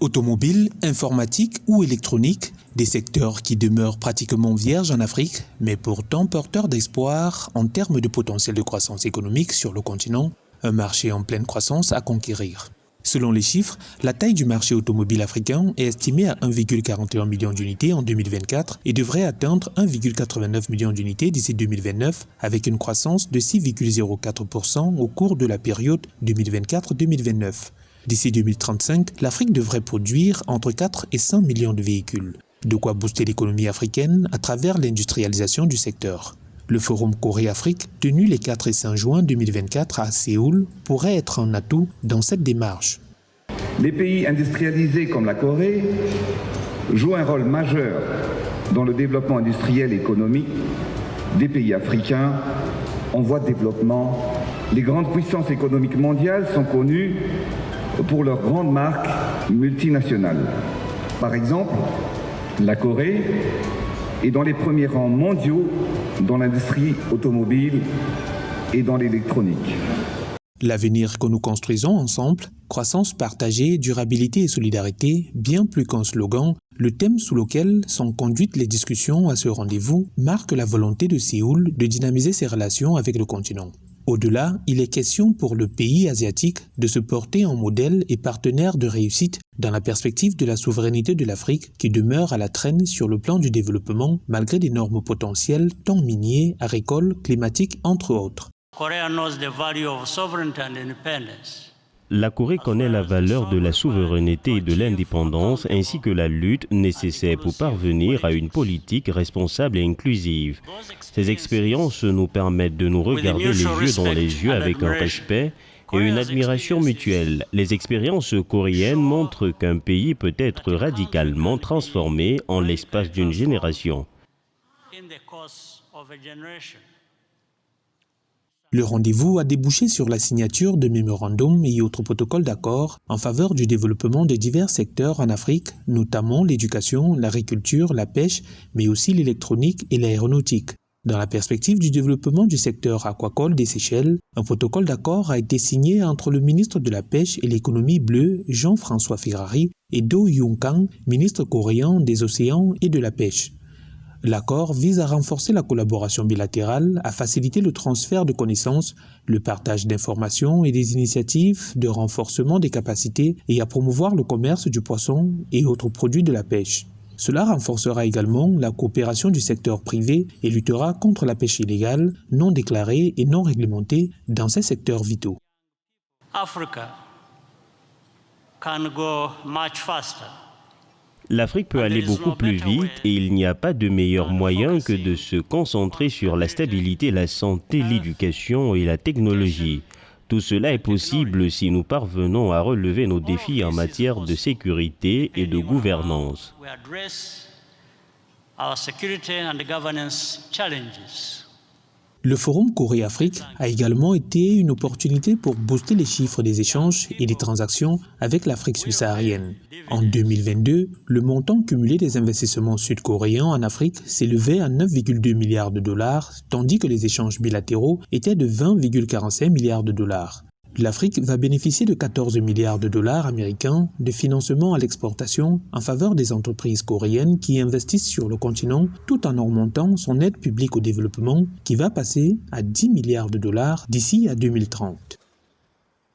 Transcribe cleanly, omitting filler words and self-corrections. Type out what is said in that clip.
Automobile, informatique ou électronique, des secteurs qui demeurent pratiquement vierges en Afrique, mais pourtant porteurs d'espoir en termes de potentiel de croissance économique sur le continent, un marché en pleine croissance à conquérir. Selon les chiffres, la taille du marché automobile africain est estimée à 1,41 million d'unités en 2024 et devrait atteindre 1,89 million d'unités d'ici 2029, avec une croissance de 6,04% au cours de la période 2024-2029. D'ici 2035, l'Afrique devrait produire entre 4 et 5 millions de véhicules. De quoi booster l'économie africaine à travers l'industrialisation du secteur. Le Forum Corée-Afrique, tenu les 4 et 5 juin 2024 à Séoul, pourrait être un atout dans cette démarche. Les pays industrialisés comme la Corée jouent un rôle majeur dans le développement industriel et économique des pays africains en voie de développement. Les grandes puissances économiques mondiales sont connues pour leurs grandes marques multinationales. Par exemple, la Corée est dans les premiers rangs mondiaux dans l'industrie automobile et dans l'électronique. L'avenir que nous construisons ensemble, croissance partagée, durabilité et solidarité, bien plus qu'un slogan, le thème sous lequel sont conduites les discussions à ce rendez-vous marque la volonté de Séoul de dynamiser ses relations avec le continent. Au-delà, il est question pour le pays asiatique de se porter en modèle et partenaire de réussite dans la perspective de la souveraineté de l'Afrique qui demeure à la traîne sur le plan du développement malgré d'énormes potentiels tant miniers, agricoles, climatiques, entre autres. La Corée connaît la valeur de la souveraineté et de l'indépendance ainsi que la lutte nécessaire pour parvenir à une politique responsable et inclusive. Ces expériences nous permettent de nous regarder les yeux dans les yeux avec un respect et une admiration mutuelle. Les expériences coréennes montrent qu'un pays peut être radicalement transformé en l'espace d'une génération. Le rendez-vous a débouché sur la signature de mémorandums et autres protocoles d'accord en faveur du développement de divers secteurs en Afrique, notamment l'éducation, l'agriculture, la pêche, mais aussi l'électronique et l'aéronautique. Dans la perspective du développement du secteur aquacole des Seychelles, un protocole d'accord a été signé entre le ministre de la Pêche et l'économie bleue, Jean-François Ferrari, et Do Young-kang, ministre coréen des Océans et de la Pêche. L'accord vise à renforcer la collaboration bilatérale, à faciliter le transfert de connaissances, le partage d'informations et des initiatives de renforcement des capacités et à promouvoir le commerce du poisson et autres produits de la pêche. Cela renforcera également la coopération du secteur privé et luttera contre la pêche illégale, non déclarée et non réglementée dans ces secteurs vitaux. L'Afrique peut aller beaucoup plus vite et il n'y a pas de meilleur moyen que de se concentrer sur la stabilité, la santé, l'éducation et la technologie. Tout cela est possible si nous parvenons à relever nos défis en matière de sécurité et de gouvernance. Le Forum Corée-Afrique a également été une opportunité pour booster les chiffres des échanges et des transactions avec l'Afrique subsaharienne. En 2022, le montant cumulé des investissements sud-coréens en Afrique s'élevait à 9,2 milliards de dollars, tandis que les échanges bilatéraux étaient de 20,45 milliards de dollars. L'Afrique va bénéficier de 14 milliards de dollars américains de financement à l'exportation en faveur des entreprises coréennes qui investissent sur le continent tout en augmentant son aide publique au développement qui va passer à 10 milliards de dollars d'ici à 2030.